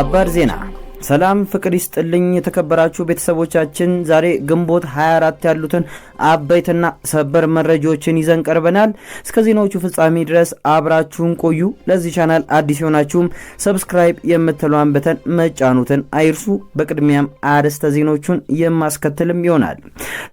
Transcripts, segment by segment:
ሰበር ዜና ሰላም ፍቅር ይስጥልኝ የተከበራችሁ ቤተሰቦቻችን ዛሬ ግንቦት 24 ያሉትን አበይትና ሰበር መረጃዎችን ይዘን ቀርበናል። እስከ ዜናዎቹ ፍጻሜ ድረስ አብራችሁን ቆዩ። ለዚህ ቻናል አዲስ ሆናችሁም ሰብስክራይብ የምትለዋን በተን መጫኑትን አይርሱ። በቅድሚያም አርዕስተ ዜናዎቹን የማስከትልም ይሆናል።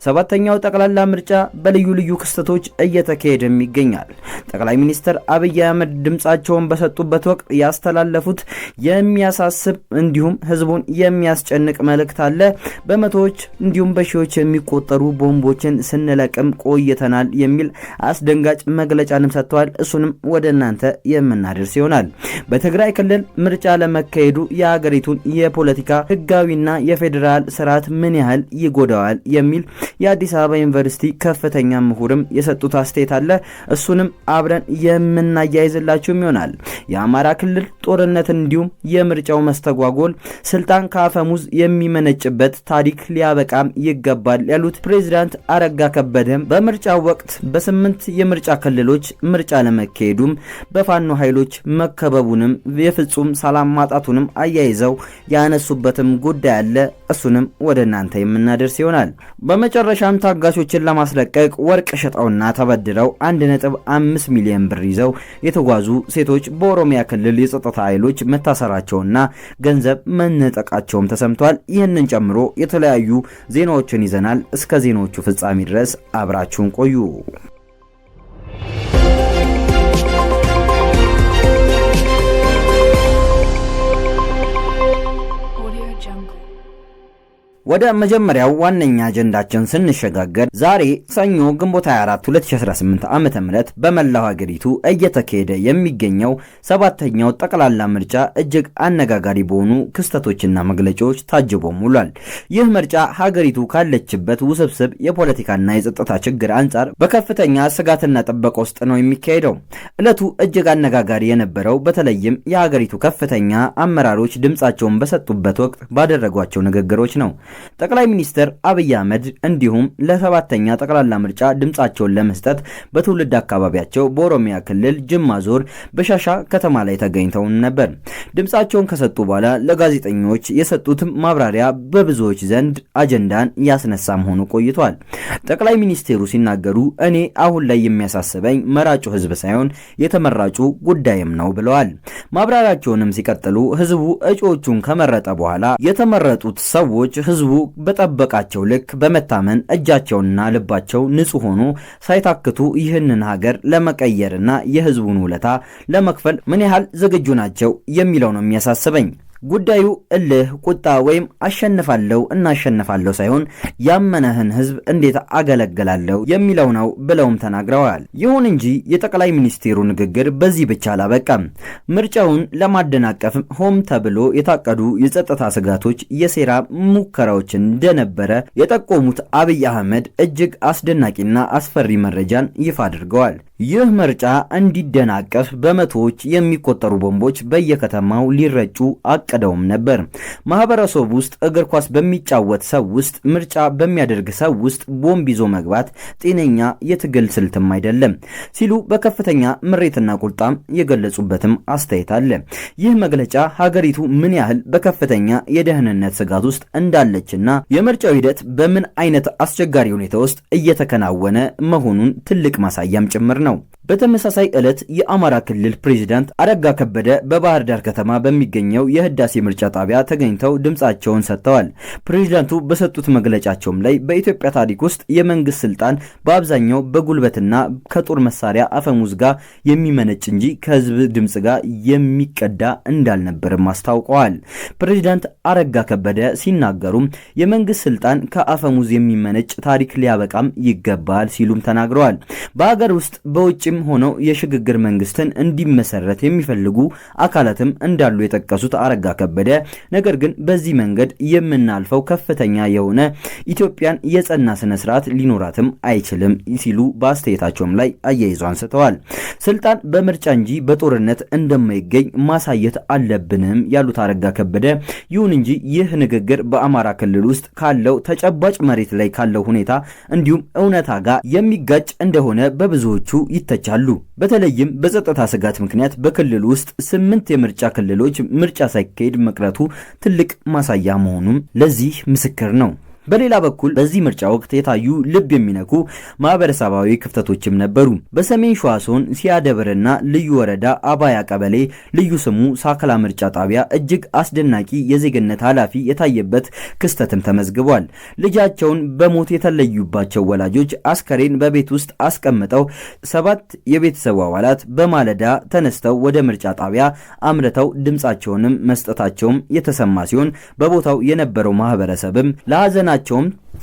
ሰባተኛው ጠቅላላ ምርጫ በልዩ ልዩ ክስተቶች እየተካሄደም ይገኛል። ጠቅላይ ሚኒስትር አብይ አህመድ ድምጻቸውን በሰጡበት ወቅት ያስተላለፉት የሚያሳስብ እንዲሁም ህዝቡን የሚያስጨንቅ መልእክት አለ። በመቶዎች እንዲሁም በሺዎች የሚቆጠሩ ቦምቦችን ስንለቅም ቆይተናል የሚል አስደንጋጭ መግለጫንም ሰጥተዋል። እሱንም ወደ እናንተ የምናደርስ ይሆናል። በትግራይ ክልል ምርጫ ለመካሄዱ የሀገሪቱን የፖለቲካ ህጋዊና የፌዴራል ስርዓት ምን ያህል ይጎዳዋል የሚል የአዲስ አበባ ዩኒቨርሲቲ ከፍተኛ ምሁርም የሰጡት አስተያየት አለ። እሱንም አብረን የምናያይዝላችሁም ይሆናል። የአማራ ክልል ጦርነት እንዲሁም የምርጫው መስተጓጎል ስልጣን ከአፈሙዝ የሚመነጭበት ታሪክ ሊያበቃም ይገባል ያሉት ፕሬዝዳንት አረጋ ከበደም በምርጫው ወቅት በ8 የምርጫ ክልሎች ምርጫ ለመካሄዱም በፋኖ ኃይሎች መከበቡንም የፍጹም ሰላም ማጣቱንም አያይዘው ያነሱበትም ጉዳይ አለ። እሱንም ወደ እናንተ የምናደርስ ይሆናል። በመጨረሻም ታጋቾችን ለማስለቀቅ ወርቅ ሸጠውና ተበድረው 1.5 ሚሊዮን ብር ይዘው የተጓዙ ሴቶች በኦሮሚያ ክልል የጸጥታ ኃይሎች መታሰራቸውና ገንዘብ መነጠቃቸውም ተሰምቷል። ይህንን ጨምሮ የተለያዩ ዜናዎችን ይዘናል። እስከ ዜናዎቹ ፍጻሜ ድረስ አብራችሁን ቆዩ። ወደ መጀመሪያው ዋነኛ አጀንዳችን ስንሸጋገር ዛሬ ሰኞ ግንቦት 24 2018 ዓመተ ምህረት በመላው ሀገሪቱ እየተካሄደ የሚገኘው ሰባተኛው ጠቅላላ ምርጫ እጅግ አነጋጋሪ በሆኑ ክስተቶችና መግለጫዎች ታጅቦ ውሏል። ይህ ምርጫ ሀገሪቱ ካለችበት ውስብስብ የፖለቲካና የጸጥታ ችግር አንጻር በከፍተኛ ስጋትና ጥበቃ ውስጥ ነው የሚካሄደው። ዕለቱ እጅግ አነጋጋሪ የነበረው በተለይም የሀገሪቱ ከፍተኛ አመራሮች ድምጻቸውን በሰጡበት ወቅት ባደረጓቸው ንግግሮች ነው። ጠቅላይ ሚኒስትር አብይ አህመድ እንዲሁም ለሰባተኛ ጠቅላላ ምርጫ ድምጻቸውን ለመስጠት በትውልድ አካባቢያቸው በኦሮሚያ ክልል ጅማ ዞን በሻሻ ከተማ ላይ ተገኝተው ነበር። ድምጻቸውን ከሰጡ በኋላ ለጋዜጠኞች የሰጡት ማብራሪያ በብዙዎች ዘንድ አጀንዳን ያስነሳም ሆኖ ቆይቷል። ጠቅላይ ሚኒስትሩ ሲናገሩ እኔ አሁን ላይ የሚያሳስበኝ መራጩ ህዝብ ሳይሆን የተመራጩ ጉዳይም ነው ብለዋል። ማብራሪያቸውንም ሲቀጥሉ ህዝቡ እጩዎቹን ከመረጠ በኋላ የተመረጡት ሰዎች ህዝቡ በጠበቃቸው ልክ በመታመን እጃቸውና ልባቸው ንጹህ ሆኖ ሳይታክቱ ይህንን ሀገር ለመቀየርና የህዝቡን ውለታ ለመክፈል ምን ያህል ዝግጁ ናቸው የሚለው ነው የሚያሳስበኝ። ጉዳዩ እልህ፣ ቁጣ ወይም አሸንፋለሁ እናሸንፋለሁ ሳይሆን ያመነህን ህዝብ እንዴት አገለግላለሁ የሚለው ነው ብለውም ተናግረዋል። ይሁን እንጂ የጠቅላይ ሚኒስትሩ ንግግር በዚህ ብቻ አላበቃም። ምርጫውን ለማደናቀፍ ሆም ተብሎ የታቀዱ የጸጥታ ስጋቶች፣ የሴራ ሙከራዎች እንደነበረ የጠቆሙት አብይ አህመድ እጅግ አስደናቂና አስፈሪ መረጃን ይፋ አድርገዋል። ይህ ምርጫ እንዲደናቀፍ በመቶዎች የሚቆጠሩ ቦምቦች በየከተማው ሊረጩ አቅደውም ነበር። ማህበረሰብ ውስጥ እግር ኳስ በሚጫወት ሰው ውስጥ ምርጫ በሚያደርግ ሰው ውስጥ ቦምብ ይዞ መግባት ጤነኛ የትግል ስልትም አይደለም ሲሉ በከፍተኛ ምሬትና ቁጣም የገለጹበትም አስተያየት አለ። ይህ መግለጫ ሀገሪቱ ምን ያህል በከፍተኛ የደህንነት ስጋት ውስጥ እንዳለችና የምርጫው ሂደት በምን አይነት አስቸጋሪ ሁኔታ ውስጥ እየተከናወነ መሆኑን ትልቅ ማሳያም ጭምር ነው። በተመሳሳይ ዕለት የአማራ ክልል ፕሬዝዳንት አረጋ ከበደ በባህር ዳር ከተማ በሚገኘው የህዳሴ ምርጫ ጣቢያ ተገኝተው ድምጻቸውን ሰጥተዋል። ፕሬዝዳንቱ በሰጡት መግለጫቸውም ላይ በኢትዮጵያ ታሪክ ውስጥ የመንግስት ስልጣን በአብዛኛው በጉልበትና ከጦር መሳሪያ አፈሙዝ ጋር የሚመነጭ እንጂ ከህዝብ ድምጽ ጋር የሚቀዳ እንዳልነበርም አስታውቀዋል። ፕሬዝዳንት አረጋ ከበደ ሲናገሩም የመንግስት ስልጣን ከአፈሙዝ የሚመነጭ ታሪክ ሊያበቃም ይገባል ሲሉም ተናግረዋል። በሀገር ውስጥ በውጭም ሆነው የሽግግር መንግስትን እንዲመሰረት የሚፈልጉ አካላትም እንዳሉ የጠቀሱት አረጋ ከበደ ነገር ግን በዚህ መንገድ የምናልፈው ከፍተኛ የሆነ ኢትዮጵያን የጸና ስነ ስርዓት ሊኖራትም አይችልም ሲሉ በአስተያየታቸውም ላይ አያይዘው አንስተዋል። ስልጣን በምርጫ እንጂ በጦርነት እንደማይገኝ ማሳየት አለብንም ያሉት አረጋ ከበደ ይሁን እንጂ ይህ ንግግር በአማራ ክልል ውስጥ ካለው ተጨባጭ መሬት ላይ ካለው ሁኔታ እንዲሁም እውነታ ጋር የሚጋጭ እንደሆነ በብዙዎቹ ይተቻል አሉ። በተለይም በጸጥታ ስጋት ምክንያት በክልሉ ውስጥ 8 የምርጫ ክልሎች ምርጫ ሳይካሄድ መቅረቱ ትልቅ ማሳያ መሆኑም ለዚህ ምስክር ነው። በሌላ በኩል በዚህ ምርጫ ወቅት የታዩ ልብ የሚነኩ ማህበረሰባዊ ክፍተቶችም ነበሩ። በሰሜን ሸዋ ዞን ሲያደብርና ልዩ ወረዳ አባያ ቀበሌ ልዩ ስሙ ሳከላ ምርጫ ጣቢያ እጅግ አስደናቂ የዜግነት ኃላፊ የታየበት ክስተትም ተመዝግቧል። ልጃቸውን በሞት የተለዩባቸው ወላጆች አስከሬን በቤት ውስጥ አስቀምጠው 7 የቤተሰቡ አባላት በማለዳ ተነስተው ወደ ምርጫ ጣቢያ አምርተው ድምጻቸውንም መስጠታቸውም የተሰማ ሲሆን በቦታው የነበረው ማህበረሰብም ለሐዘና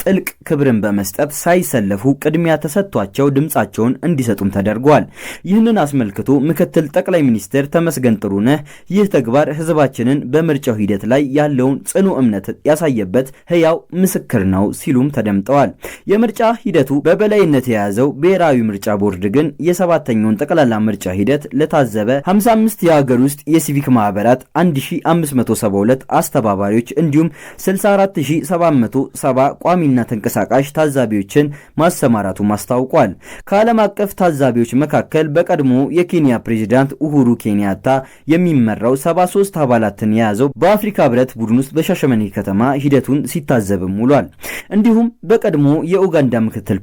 ጥልቅ ክብርን በመስጠት ሳይሰለፉ ቅድሚያ ተሰጥቷቸው ድምጻቸውን እንዲሰጡም ተደርጓል። ይህንን አስመልክቶ ምክትል ጠቅላይ ሚኒስትር ተመስገን ጥሩነህ ይህ ተግባር ህዝባችንን በምርጫው ሂደት ላይ ያለውን ጽኑ እምነት ያሳየበት ህያው ምስክር ነው ሲሉም ተደምጠዋል። የምርጫ ሂደቱ በበላይነት የያዘው ብሔራዊ ምርጫ ቦርድ ግን የ7ኛውን ጠቅላላ ምርጫ ሂደት ለታዘበ 55 የሀገር ውስጥ የሲቪክ ማህበራት 1572 አስተባባሪዎች እንዲሁም 64770 ቋሚና ተንቀሳቃሽ ታዛቢዎችን ማሰማራቱ አስታውቋል። ከዓለም አቀፍ ታዛቢዎች መካከል በቀድሞ የኬንያ ፕሬዝዳንት ኡሁሩ ኬንያታ የሚመራው 73 አባላትን የያዘው በአፍሪካ ህብረት ቡድን ውስጥ በሻሸመኔ ከተማ ሂደቱን ሲታዘብም ውሏል። እንዲሁም በቀድሞ የኡጋንዳ ምክትል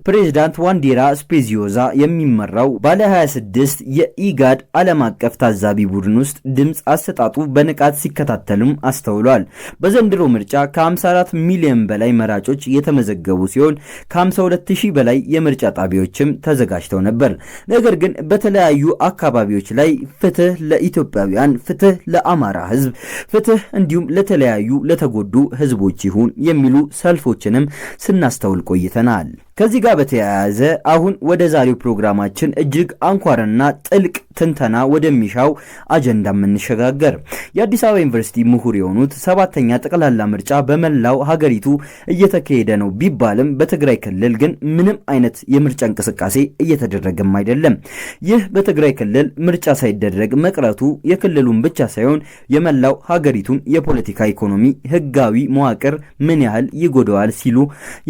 ፕሬዝዳንት ዋንዴራ ስፔዚዮዛ የሚመራው ባለ 26 የኢጋድ ዓለም አቀፍ ታዛቢ ቡድን ውስጥ ድምጽ አሰጣጡ በንቃት ሲከታተልም አስተውሏል። በዘንድሮ ምርጫ ከ54 ሚሊዮን በላይ መራጮች የተመዘገቡ ሲሆን ከ52000 በላይ የምርጫ ጣቢያዎችም ተዘጋጅተው ነበር። ነገር ግን በተለያዩ አካባቢዎች ላይ ፍትህ ለኢትዮጵያውያን፣ ፍትህ ለአማራ ህዝብ፣ ፍትህ እንዲሁም ለተለያዩ ለተጎዱ ህዝቦች ይሁን የሚሉ ሰልፎችንም ስናስተውል ቆይተናል። ከዚህ ጋር በተያያዘ አሁን ወደ ዛሬው ፕሮግራማችን እጅግ አንኳርና ጥልቅ ትንተና ወደሚሻው አጀንዳ የምንሸጋገር የአዲስ አበባ ዩኒቨርሲቲ ምሁር የሆኑት 7ኛ ጠቅላላ ምርጫ በመላው ሀገሪቱ እየተካሄደ ነው ቢባልም በትግራይ ክልል ግን ምንም አይነት የምርጫ እንቅስቃሴ እየተደረገም አይደለም። ይህ በትግራይ ክልል ምርጫ ሳይደረግ መቅረቱ የክልሉን ብቻ ሳይሆን የመላው ሀገሪቱን የፖለቲካ ኢኮኖሚ፣ ህጋዊ መዋቅር ምን ያህል ይጎዳዋል ሲሉ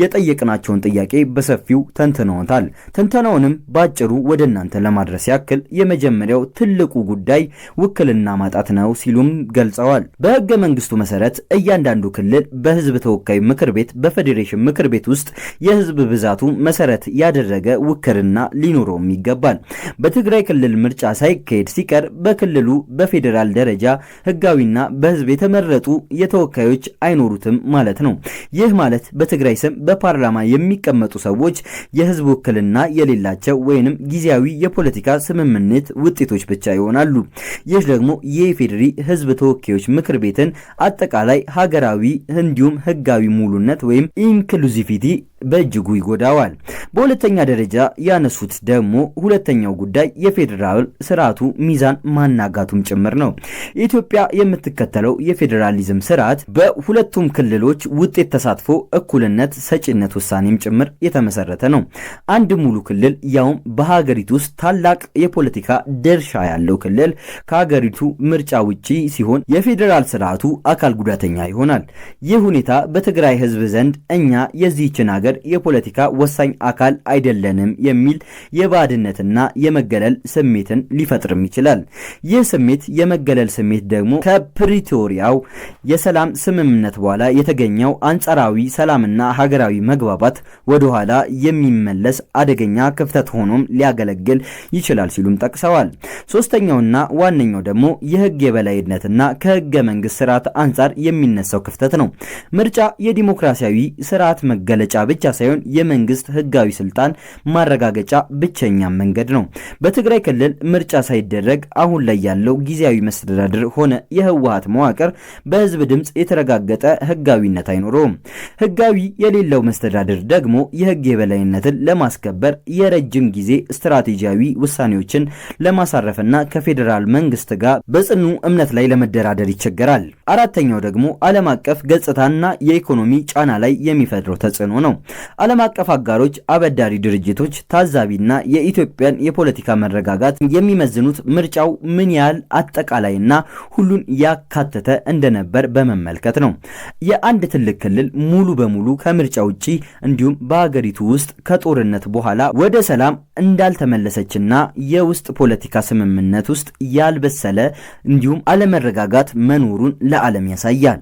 የጠየቅናቸውን ጥያቄ በሰፊው ተንትነውታል። ትንተናውንም ባጭሩ ወደ እናንተ ለማድረስ ያክል የመጀመሪያው ትልቁ ጉዳይ ውክልና ማጣት ነው ሲሉም ገልጸዋል። በህገ መንግስቱ መሰረት እያንዳንዱ ክልል በህዝብ ተወካይ ምክር ቤት በፌዴሬሽን ምክር ቤት ውስጥ የህዝብ ብዛቱ መሰረት ያደረገ ውክልና ሊኖረውም ይገባል። በትግራይ ክልል ምርጫ ሳይካሄድ ሲቀር በክልሉ በፌዴራል ደረጃ ህጋዊና በህዝብ የተመረጡ የተወካዮች አይኖሩትም ማለት ነው። ይህ ማለት በትግራይ ስም በፓርላማ የሚቀመጡ ሰዎች የህዝብ ውክልና የሌላቸው ወይንም ጊዜያዊ የፖለቲካ ስምምነት ውጤቶች ብቻ ይሆናሉ። ይህ ደግሞ የኢፌዴሪ ህዝብ ተወካዮች ምክር ቤትን አጠቃላይ ሀገራዊ እንዲሁም ህጋዊ ሙሉነት ወይም ኢንክሉሲቪቲ በእጅጉ ይጎዳዋል። በሁለተኛ ደረጃ ያነሱት ደግሞ ሁለተኛው ጉዳይ የፌዴራል ስርዓቱ ሚዛን ማናጋቱም ጭምር ነው። ኢትዮጵያ የምትከተለው የፌዴራሊዝም ስርዓት በሁለቱም ክልሎች ውጤት ተሳትፎ፣ እኩልነት፣ ሰጪነት ውሳኔም ጭምር የተመሰረተ ነው። አንድ ሙሉ ክልል ያውም በሀገሪቱ ውስጥ ታላቅ የፖለቲካ ድርሻ ያለው ክልል ከሀገሪቱ ምርጫ ውጪ ሲሆን የፌዴራል ስርዓቱ አካል ጉዳተኛ ይሆናል። ይህ ሁኔታ በትግራይ ህዝብ ዘንድ እኛ የዚህችን ሀገር የፖለቲካ ወሳኝ አካል አይደለንም የሚል የባድነትና የመገለል ስሜትን ሊፈጥርም ይችላል። ይህ ስሜት የመገለል ስሜት ደግሞ ከፕሪቶሪያው የሰላም ስምምነት በኋላ የተገኘው አንጻራዊ ሰላምና ሀገራዊ መግባባት ወደ ኋላ የሚመለስ አደገኛ ክፍተት ሆኖም ሊያገለግል ይችላል ሲሉም ጠቅሰዋል። ሶስተኛውና ዋነኛው ደግሞ የህግ የበላይነትና ከህገ መንግስት ስርዓት አንጻር የሚነሳው ክፍተት ነው። ምርጫ የዲሞክራሲያዊ ስርዓት መገለጫ ብቻ ሳይሆን የመንግስት ህጋዊ ስልጣን ማረጋገጫ ብቸኛ መንገድ ነው። በትግራይ ክልል ምርጫ ሳይደረግ አሁን ላይ ያለው ጊዜያዊ መስተዳድር ሆነ የህወሓት መዋቅር በህዝብ ድምጽ የተረጋገጠ ህጋዊነት አይኖረውም። ህጋዊ የሌለው መስተዳድር ደግሞ የህግ የበላይነትን ለማስከበር የረጅም ጊዜ ስትራቴጂያዊ ውሳኔዎችን ለማሳረፍና ከፌዴራል መንግስት ጋር በጽኑ እምነት ላይ ለመደራደር ይቸገራል። አራተኛው ደግሞ ዓለም አቀፍ ገጽታና የኢኮኖሚ ጫና ላይ የሚፈጥረው ተጽዕኖ ነው። ዓለም አቀፍ አጋሮች፣ አበዳሪ ድርጅቶች፣ ታዛቢና የኢትዮጵያን የፖለቲካ መረጋጋት የሚመዝኑት ምርጫው ምን ያህል አጠቃላይና ሁሉን ያካተተ እንደነበር በመመልከት ነው። የአንድ ትልቅ ክልል ሙሉ በሙሉ ከምርጫ ውጪ እንዲሁም በሀገሪቱ ውስጥ ከጦርነት በኋላ ወደ ሰላም እንዳልተመለሰችና የውስጥ ፖለቲካ ስምምነት ውስጥ ያልበሰለ እንዲሁም አለመረጋጋት መኖሩን ለዓለም ያሳያል።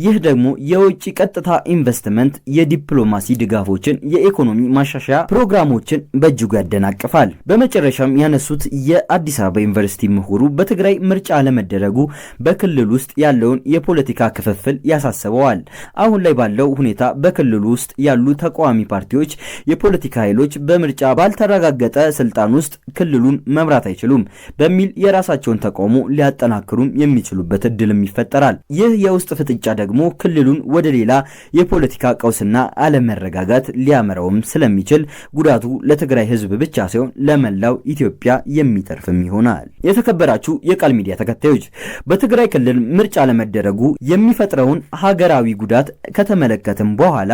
ይህ ደግሞ የውጭ ቀጥታ ኢንቨስትመንት፣ የዲፕሎማሲ ድጋፎችን፣ የኢኮኖሚ ማሻሻያ ፕሮግራሞችን በእጅጉ ያደናቅፋል። በመጨረሻም ያነሱት የአዲስ አበባ ዩኒቨርሲቲ ምሁሩ በትግራይ ምርጫ አለመደረጉ በክልል ውስጥ ያለውን የፖለቲካ ክፍፍል ያሳስበዋል። አሁን ላይ ባለው ሁኔታ በክልሉ ውስጥ ያሉ ተቃዋሚ ፓርቲዎች፣ የፖለቲካ ኃይሎች በምርጫ ባልተረጋገጠ ስልጣን ውስጥ ክልሉን መምራት አይችሉም በሚል የራሳቸውን ተቃውሞ ሊያጠናክሩም የሚችሉበት እድልም ይፈጠራል። ይህ የውስጥ ፍጥጫ ደግሞ ክልሉን ወደ ሌላ የፖለቲካ ቀውስና አለመረጋጋት ሊያመራውም ስለሚችል ጉዳቱ ለትግራይ ሕዝብ ብቻ ሳይሆን ለመላው ኢትዮጵያ የሚተርፍም ይሆናል። የተከበራችሁ የቃል ሚዲያ ተከታዮች በትግራይ ክልል ምርጫ ለመደረጉ የሚፈጥረውን ሀገራዊ ጉዳት ከተመለከተም በኋላ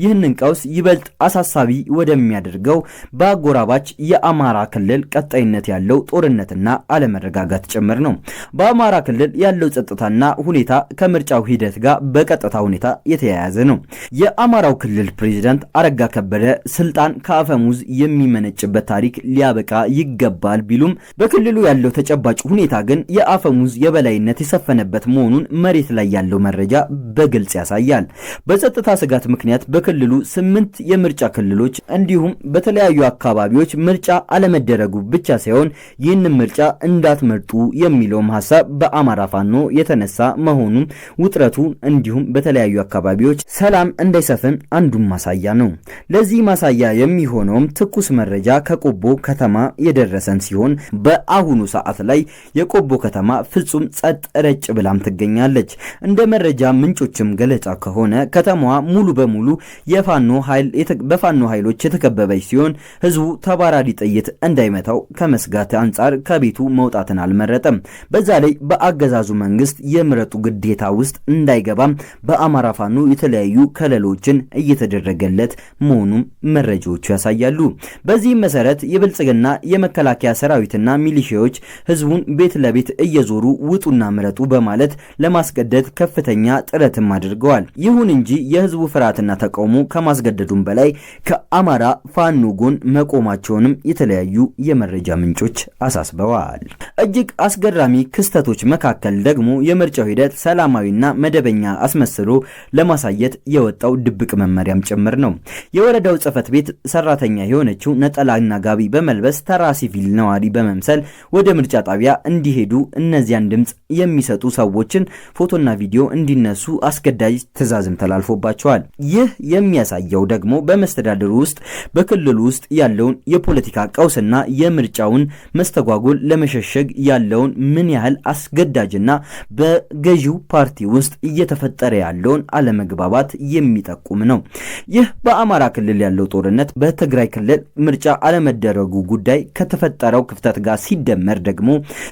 ይህንን ቀውስ ይበልጥ አሳሳቢ ወደሚያደርገው በአጎራባች የአማራ ክልል ቀጣይነት ያለው ጦርነትና አለመረጋጋት ጭምር ነው። በአማራ ክልል ያለው ጸጥታና ሁኔታ ከምርጫው ሂደት ጋር በቀጥታ ሁኔታ የተያያዘ ነው። የአማራው ክልል ፕሬዝዳንት አረጋ ከበደ ስልጣን ከአፈሙዝ የሚመነጭበት ታሪክ ሊያበቃ ይገባል ቢሉም በክልሉ ያለው ተጨባጭ ሁኔታ ግን የአፈሙዝ የበላይነት የሰፈነበት መሆኑን መሬት ላይ ያለው መረጃ በግልጽ ያሳያል። በጸጥታ ስጋት ምክንያት በክልሉ 8 የምርጫ ክልሎች እንዲሁም በተለያዩ አካባቢዎች ምርጫ አለመደረጉ ብቻ ሳይሆን ይህንን ምርጫ እንዳትመርጡ የሚለውም ሐሳብ በአማራ ፋኖ የተነሳ መሆኑን ውጥረቱ እንዲሁም በተለያዩ አካባቢዎች ሰላም እንዳይሰፍን አንዱን ማሳያ ነው። ለዚህ ማሳያ የሚሆነውም ትኩስ መረጃ ከቆቦ ከተማ የደረሰን ሲሆን በአሁኑ ሰዓት ላይ የቆቦ ከተማ ፍጹም ጸጥ ረጭ ብላም ትገኛለች። እንደ መረጃ ምንጮችም ገለጻ ከሆነ ከተማዋ ሙሉ በሙሉ በፋኖ ኃይሎች የተከበበች ሲሆን ህዝቡ ተባራሪ ጥይት እንዳይመታው ከመስጋት አንጻር ከቤቱ መውጣትን አልመረጠም። በዛ ላይ በአገዛዙ መንግስት የምረጡ ግዴታ ውስጥ እንዳይገባም በአማራ ፋኖ የተለያዩ ከለሎችን እየተደረገለት መሆኑን መረጃዎቹ ያሳያሉ። በዚህም መሰረት የብልጽግና የመከላከያ ሰራዊትና ሚሊሺያዎች ህዝቡን ቤት ለቤት እየዞሩ ውጡና ምረጡ በማለት ለማስገደድ ከፍተኛ ጥረትም አድርገዋል። ይሁን እንጂ የህዝቡ ፍርሃትና ተቃውሞ ከማስገደዱም በላይ ከአማራ ፋኖ ጎን መቆማቸውንም የተለያዩ የመረጃ ምንጮች አሳስበዋል። እጅግ አስገራሚ ክስተቶች መካከል ደግሞ የምርጫው ሂደት ሰላማዊና መደበኛ አስመስሎ ለማሳየት የወጣው ድብቅ መመሪያም ጭምር ነው። የወረዳው ጽሕፈት ቤት ሰራተኛ የሆነችው ነጠላና ጋቢ በመልበስ ተራ ሲቪል ነዋሪ በመምሰል ወደ ምርጫ ጣቢያ እንዲሄዱ እነዚያን ድምጽ የሚሰጡ ሰዎችን ፎቶና ቪዲዮ እንዲነሱ አስገዳጅ ትዕዛዝም ተላልፎባቸዋል። ይህ የሚያሳየው ደግሞ በመስተዳድሩ ውስጥ በክልሉ ውስጥ ያለውን የፖለቲካ ቀውስና የምርጫውን መስተጓጎል ለመሸሸግ ያለውን ምን ያህል አስገዳጅና በገዢው ፓርቲ ውስጥ እየተፈጠረ ያለውን አለመግባባት የሚጠቁም ነው። ይህ በአማራ ክልል ያለው ጦርነት በትግራይ ክልል ምርጫ አለመደረጉ ጉዳይ ከተፈጠረው ክፍተት ጋር ሲደመር ደግሞ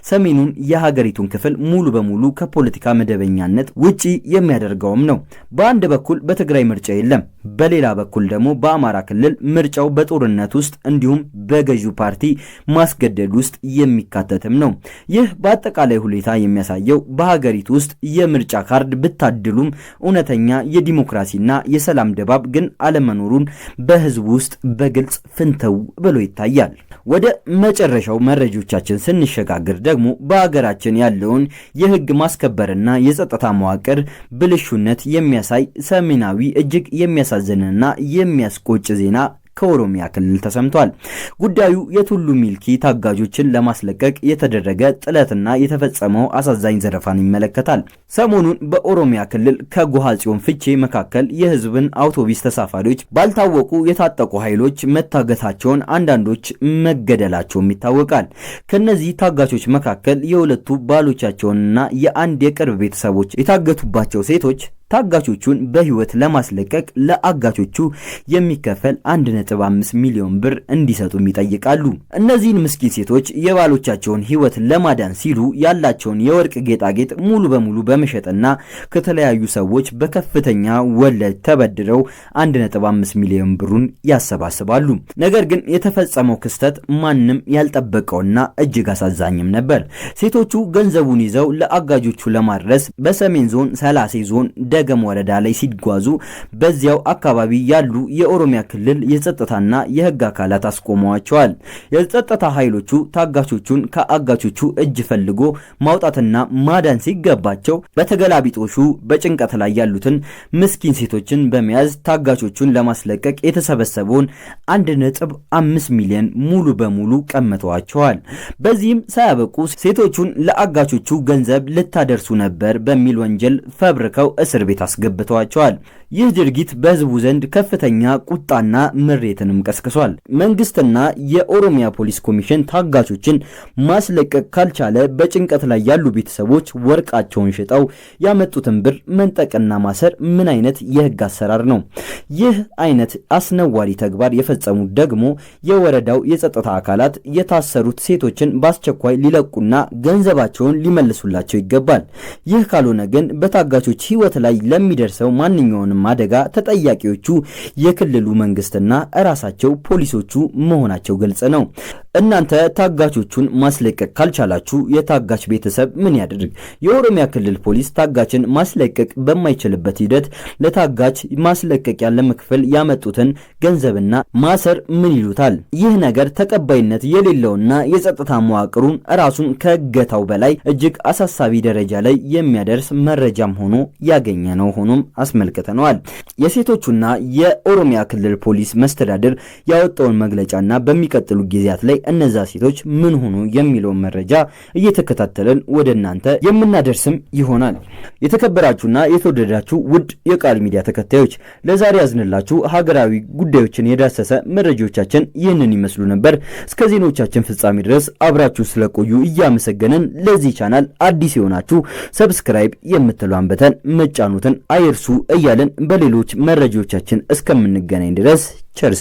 ሰሜኑን የሀገሪቱን ክፍል ሙሉ በሙሉ ከፖለቲካ መደበኛነት ውጪ የሚያደርገውም ነው። በአንድ በኩል በትግራይ ምርጫ የለም፣ በሌላ በኩል ደግሞ በአማራ ክልል ምርጫው በጦርነት ውስጥ እንዲሁም በገዢው ፓርቲ ማስገደድ ውስጥ የሚካተትም ነው። ይህ በአጠቃላይ ሁኔታ የሚያሳየው በሀገሪቱ ውስጥ የምርጫ ካርድ ብታድሉም እውነተኛ የዲሞክራሲና የሰላም ድባብ ግን አለመኖሩን በህዝቡ ውስጥ በግልጽ ፍንተው ብሎ ይታያል። ወደ መጨረሻው መረጃዎቻችን ስንሸጋገር ደግሞ በሀገራችን ያለውን የህግ ማስከበርና የጸጥታ መዋቅር ብልሹነት የሚያሳይ ሰሜናዊ እጅግ የሚያሳዝንና የሚያስቆጭ ዜና ከኦሮሚያ ክልል ተሰምቷል። ጉዳዩ የቱሉ ሚልኪ ታጋጆችን ለማስለቀቅ የተደረገ ጥለትና የተፈጸመው አሳዛኝ ዘረፋን ይመለከታል። ሰሞኑን በኦሮሚያ ክልል ከጎሃ ጽዮን ፍቼ መካከል የህዝብን አውቶቡስ ተሳፋሪዎች ባልታወቁ የታጠቁ ኃይሎች መታገታቸውን፣ አንዳንዶች መገደላቸውም ይታወቃል። ከነዚህ ታጋቾች መካከል የሁለቱ ባሎቻቸውንና የአንድ የቅርብ ቤተሰቦች የታገቱባቸው ሴቶች ታጋቾቹን በህይወት ለማስለቀቅ ለአጋቾቹ የሚከፈል 1.5 ሚሊዮን ብር እንዲሰጡም ይጠይቃሉ። እነዚህን ምስኪን ሴቶች የባሎቻቸውን ህይወት ለማዳን ሲሉ ያላቸውን የወርቅ ጌጣጌጥ ሙሉ በሙሉ በመሸጥና ከተለያዩ ሰዎች በከፍተኛ ወለድ ተበድረው 1.5 ሚሊዮን ብሩን ያሰባስባሉ። ነገር ግን የተፈጸመው ክስተት ማንም ያልጠበቀውና እጅግ አሳዛኝም ነበር። ሴቶቹ ገንዘቡን ይዘው ለአጋጆቹ ለማድረስ በሰሜን ዞን ሰላሴ ዞን ደገም ወረዳ ላይ ሲጓዙ በዚያው አካባቢ ያሉ የኦሮሚያ ክልል የጸጥታና የህግ አካላት አስቆመዋቸዋል። የጸጥታ ኃይሎቹ ታጋቾቹን ከአጋቾቹ እጅ ፈልጎ ማውጣትና ማዳን ሲገባቸው በተገላቢጦሹ በጭንቀት ላይ ያሉትን ምስኪን ሴቶችን በመያዝ ታጋቾቹን ለማስለቀቅ የተሰበሰበውን 1.5 ሚሊዮን ሙሉ በሙሉ ቀምተዋቸዋል። በዚህም ሳያበቁ ሴቶቹን ለአጋቾቹ ገንዘብ ልታደርሱ ነበር በሚል ወንጀል ፈብርከው እስር ቤት አስገብተዋቸዋል። ይህ ድርጊት በህዝቡ ዘንድ ከፍተኛ ቁጣና ምሬትንም ቀስቅሷል። መንግስትና የኦሮሚያ ፖሊስ ኮሚሽን ታጋቾችን ማስለቀቅ ካልቻለ በጭንቀት ላይ ያሉ ቤተሰቦች ወርቃቸውን ሽጠው ያመጡትን ብር መንጠቅና ማሰር ምን አይነት የህግ አሰራር ነው? ይህ አይነት አስነዋሪ ተግባር የፈጸሙት ደግሞ የወረዳው የጸጥታ አካላት የታሰሩት ሴቶችን በአስቸኳይ ሊለቁና ገንዘባቸውን ሊመልሱላቸው ይገባል። ይህ ካልሆነ ግን በታጋቾች ህይወት ላይ ለሚደርሰው ማንኛውንም አደጋ ተጠያቂዎቹ የክልሉ መንግስትና ራሳቸው ፖሊሶቹ መሆናቸው ግልጽ ነው። እናንተ ታጋቾቹን ማስለቀቅ ካልቻላችሁ የታጋች ቤተሰብ ምን ያድርግ? የኦሮሚያ ክልል ፖሊስ ታጋችን ማስለቀቅ በማይችልበት ሂደት ለታጋች ማስለቀቂያ ለመክፈል ያመጡትን ገንዘብና ማሰር ምን ይሉታል? ይህ ነገር ተቀባይነት የሌለውና የጸጥታ መዋቅሩን ራሱን ከእገታው በላይ እጅግ አሳሳቢ ደረጃ ላይ የሚያደርስ መረጃም ሆኖ ያገኘ ነው ሆኖም አስመልክተነዋል። የሴቶቹና የኦሮሚያ ክልል ፖሊስ መስተዳድር ያወጣውን መግለጫና በሚቀጥሉ ጊዜያት ላይ እነዛ ሴቶች ምን ሆኑ የሚለውን መረጃ እየተከታተለን ወደ እናንተ የምናደርስም ይሆናል። የተከበራችሁና የተወደዳችሁ ውድ የቃል ሚዲያ ተከታዮች ለዛሬ ያዝንላችሁ ሀገራዊ ጉዳዮችን የዳሰሰ መረጃዎቻችን ይህንን ይመስሉ ነበር። እስከ ዜናዎቻችን ፍጻሜ ድረስ አብራችሁ ስለቆዩ እያመሰገንን ለዚህ ቻናል አዲስ የሆናችሁ ሰብስክራይብ የምትሏን በተን መጫኑትን አይርሱ እያልን በሌሎች መረጃዎቻችን እስከምንገናኝ ድረስ ቸር